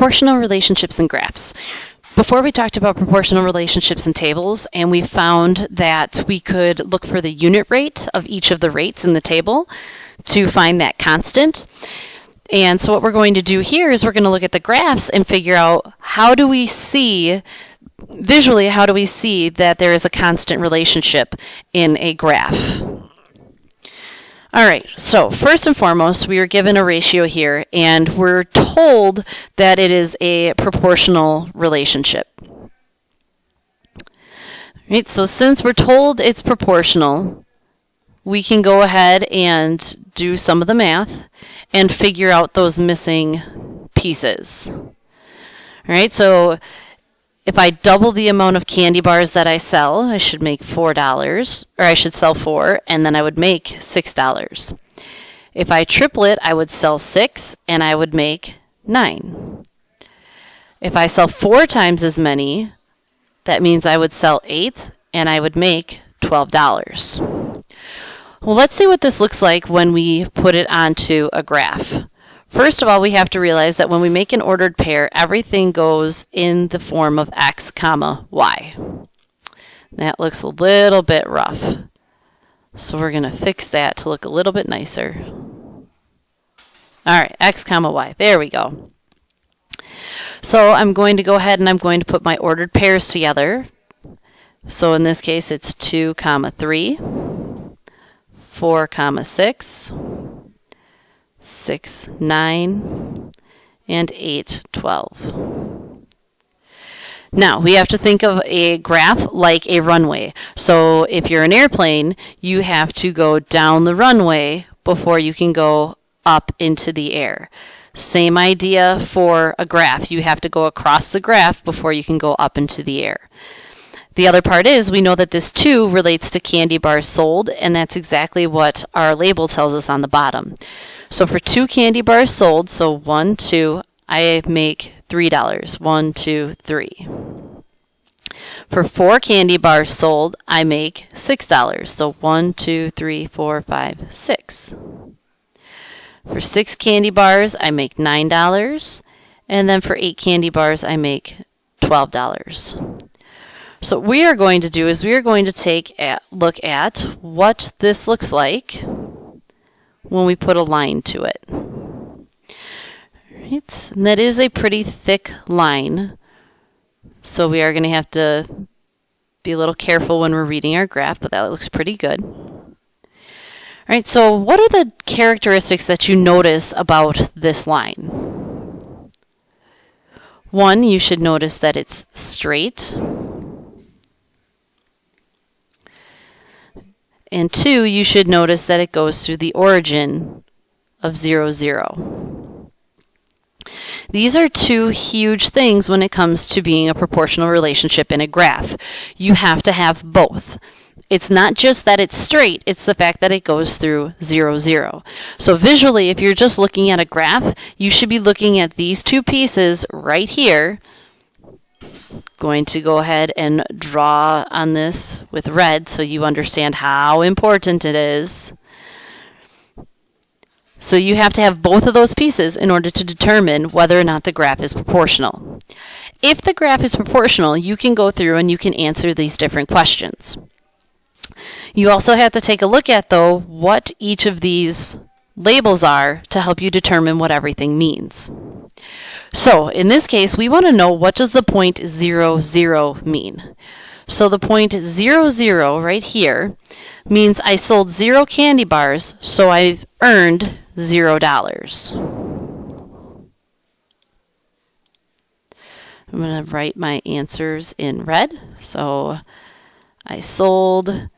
proportional relationships and graphs. Before we talked about proportional relationships and tables, and we found that we could look for the unit rate of each of the rates in the table to find that constant. And so what we're going to do here is we're going to look at the graphs and figure out how do we see, visually, how do we see that there is a constant relationship in a graph. All right, so first and foremost, we are given a ratio here, and we're told that it is a proportional relationship. Right, so since we're told it's proportional, we can go ahead and do some of the math and figure out those missing pieces. All right, so if I double the amount of candy bars that I sell, I should make $4, or I should sell 4, and then I would make $6. If I triple it, I would sell 6, and I would make 9. If I sell 4 times as many, that means I would sell 8, and I would make $12. Well, let's see what this looks like when we put it onto a graph. First of all, we have to realize that when we make an ordered pair, everything goes in the form of x comma y. That looks a little bit rough. So we're going to fix that to look a little bit nicer. All right, x comma y. There we go. So I'm going to go ahead and I'm going to put my ordered pairs together. So in this case, it's 2 comma 3, 4 comma 6, 6, 9, and 8, 12. Now, we have to think of a graph like a runway. So if you're an airplane, you have to go down the runway before you can go up into the air. Same idea for a graph. You have to go across the graph before you can go up into the air. The other part is we know that this 2 relates to candy bars sold, and that's exactly what our label tells us on the bottom. So for 2 candy bars sold, so 1, 2, I make $3. 1, 2, 3. For 4 candy bars sold, I make $6. So 1, 2, 3, 4, 5, 6. For 6 candy bars, I make $9. And then for 8 candy bars, I make $12. So what we are going to do is we are going to take a look at what this looks like when we put a line to it. Right. And that is a pretty thick line, so we are going to have to be a little careful when we're reading our graph, but that looks pretty good. All right, so what are the characteristics that you notice about this line? 1, you should notice that it's straight. And 2, you should notice that it goes through the origin of 0, 0. These are 2 huge things when it comes to being a proportional relationship in a graph. You have to have both. It's not just that it's straight, it's the fact that it goes through 0, 0. So visually, if you're just looking at a graph, you should be looking at these 2 pieces right here. Going to go ahead and draw on this with red so you understand how important it is. So you have to have both of those pieces in order to determine whether or not the graph is proportional. If the graph is proportional, you can go through and you can answer these different questions. You also have to take a look at, though, what each of these labels are to help you determine what everything means. So in this case, we want to know, what does the point 0, 0 mean? So the point 0, 0 right here means I sold 0 candy bars, so I've earned $0. I'm going to write my answers in red. So I sold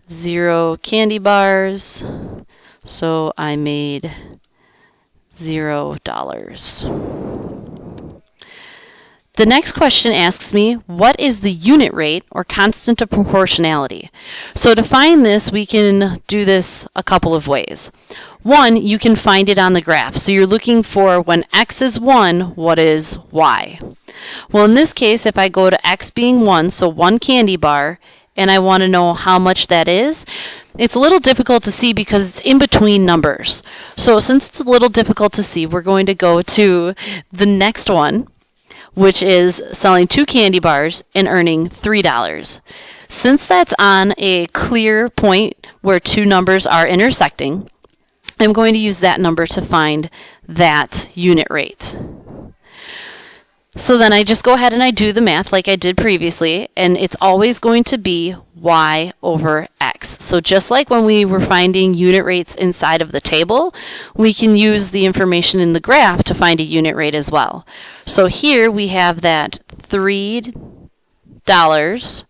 0 candy bars, so I made $0. The next question asks me, what is the unit rate or constant of proportionality? So to find this, we can do this a couple of ways. 1, you can find it on the graph. So you're looking for when x is 1, what is y? Well, in this case, if I go to x being 1, so 1 candy bar, and I want to know how much that is. It's a little difficult to see because it's in between numbers. So since it's a little difficult to see, we're going to go to the next one, which is selling 2 candy bars and earning $3. Since that's on a clear point where two numbers are intersecting, I'm going to use that number to find that unit rate. So then I just go ahead and I do the math like I did previously, and it's always going to be y over x. So just like when we were finding unit rates inside of the table, we can use the information in the graph to find a unit rate as well. So here we have that $3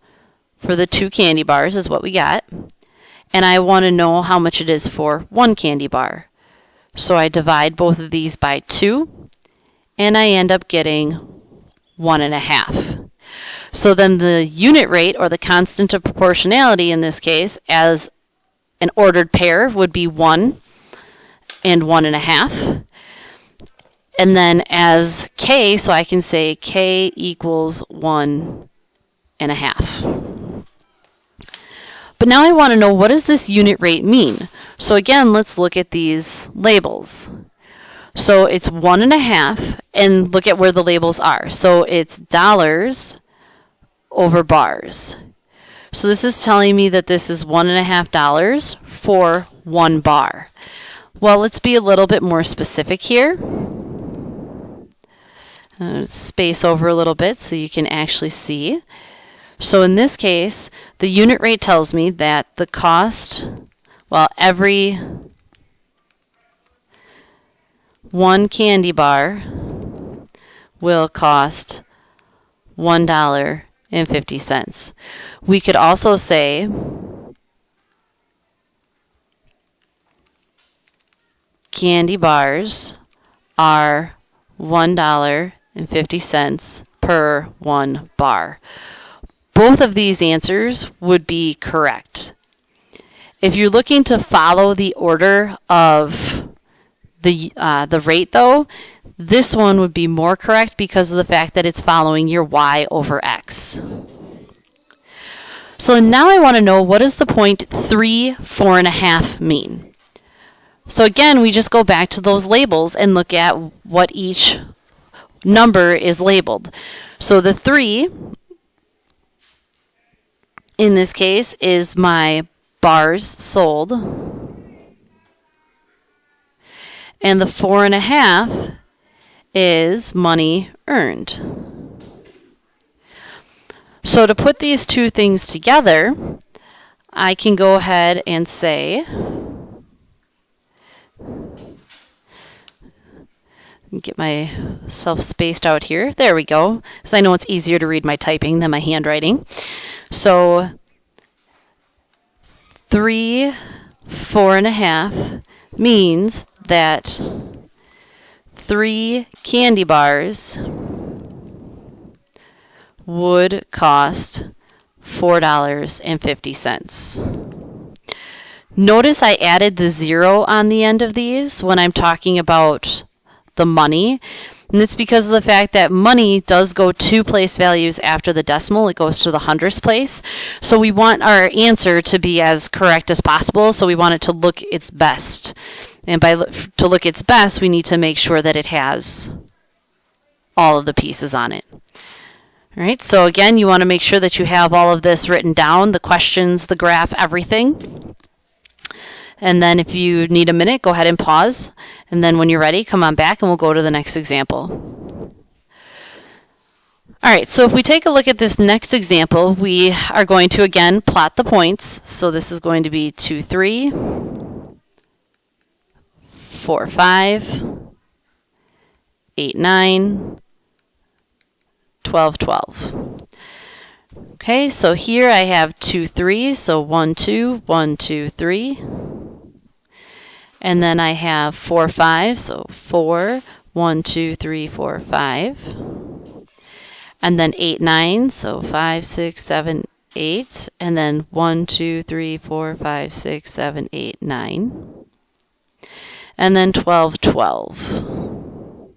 for the 2 candy bars is what we got, and I want to know how much it is for 1 candy bar. So I divide both of these by 2, and I end up getting 1.5. So then the unit rate, or the constant of proportionality in this case, as an ordered pair would be 1 and 1.5. And then as k, so I can say k equals 1.5. But now I want to know, what does this unit rate mean? So again, let's look at these labels. So it's 1.5, and look at where the labels are. So it's dollars over bars. So this is telling me that this is $1.5 for 1 bar. Well, let's be a little bit more specific here. Space over a little bit so you can actually see. So in this case, the unit rate tells me that the cost, well, every 1 candy bar will cost $1.50. We could also say candy bars are $1.50 per 1 bar. Both of these answers would be correct. If you're looking to follow the order of the rate, though, this one would be more correct because of the fact that it's following your y over x. So now I want to know, what does the point 3, 4.5 mean? So again, we just go back to those labels and look at what each number is labeled. So the 3, in this case, is my bars sold, and the 4.5 is money earned. So to put these two things together, I can go ahead and say, get myself spaced out here. There we go, because I know it's easier to read my typing than my handwriting. So 3, 4.5 means that 3 candy bars would cost $4.50. Notice I added the 0 on the end of these when I'm talking about the money. And it's because of the fact that money does go 2 place values after the decimal. It goes to the hundredths place. So we want our answer to be as correct as possible. So we want it to look its best. And to look its best, we need to make sure that it has all of the pieces on it. All right, so again, you want to make sure that you have all of this written down, the questions, the graph, everything. And then if you need a minute, go ahead and pause. And then when you're ready, come on back and we'll go to the next example. All right, so if we take a look at this next example, we are going to, again, plot the points. So this is going to be 2, 3, 4, 5, 8, 9, 12, 12. Okay, so here I have 2, 3, so 1, 2, 1, 2, 3. And then I have 4, 5, so 4, 1, 2, 3, 4, 5. And then 8, 9, so 5, 6, 7, 8. And then 1, 2, 3, 4, 5, 6, 7, 8, 9. And then 12, 12.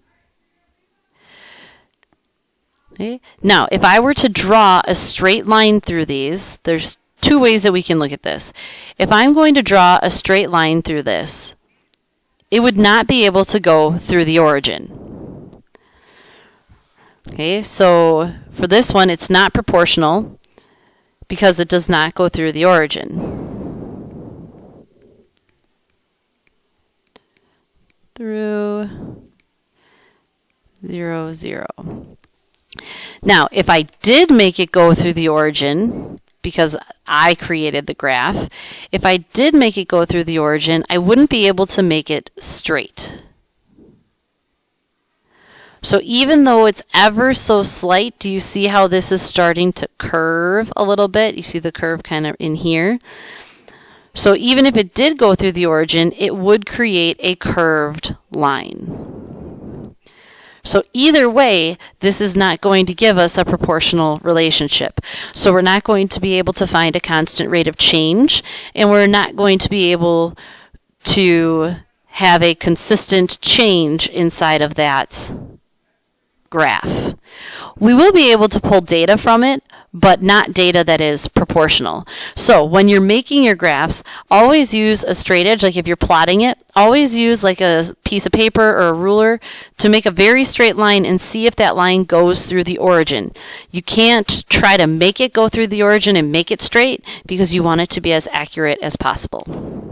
Okay. Now, if I were to draw a straight line through these, there's two ways that we can look at this. If I'm going to draw a straight line through this, it would not be able to go through the origin. Okay, so for this one, it's not proportional because it does not go through the origin. Through 0, 0. Now, if I did make it go through the origin, because I created the graph, if I did make it go through the origin, I wouldn't be able to make it straight. So even though it's ever so slight, do you see how this is starting to curve a little bit? You see the curve kind of in here. So even if it did go through the origin, it would create a curved line. So either way, this is not going to give us a proportional relationship. So we're not going to be able to find a constant rate of change, and we're not going to be able to have a consistent change inside of that graph. We will be able to pull data from it, but not data that is proportional. So when you're making your graphs, always use a straight edge. Like if you're plotting it, always use like a piece of paper or a ruler to make a very straight line and see if that line goes through the origin. You can't try to make it go through the origin and make it straight because you want it to be as accurate as possible.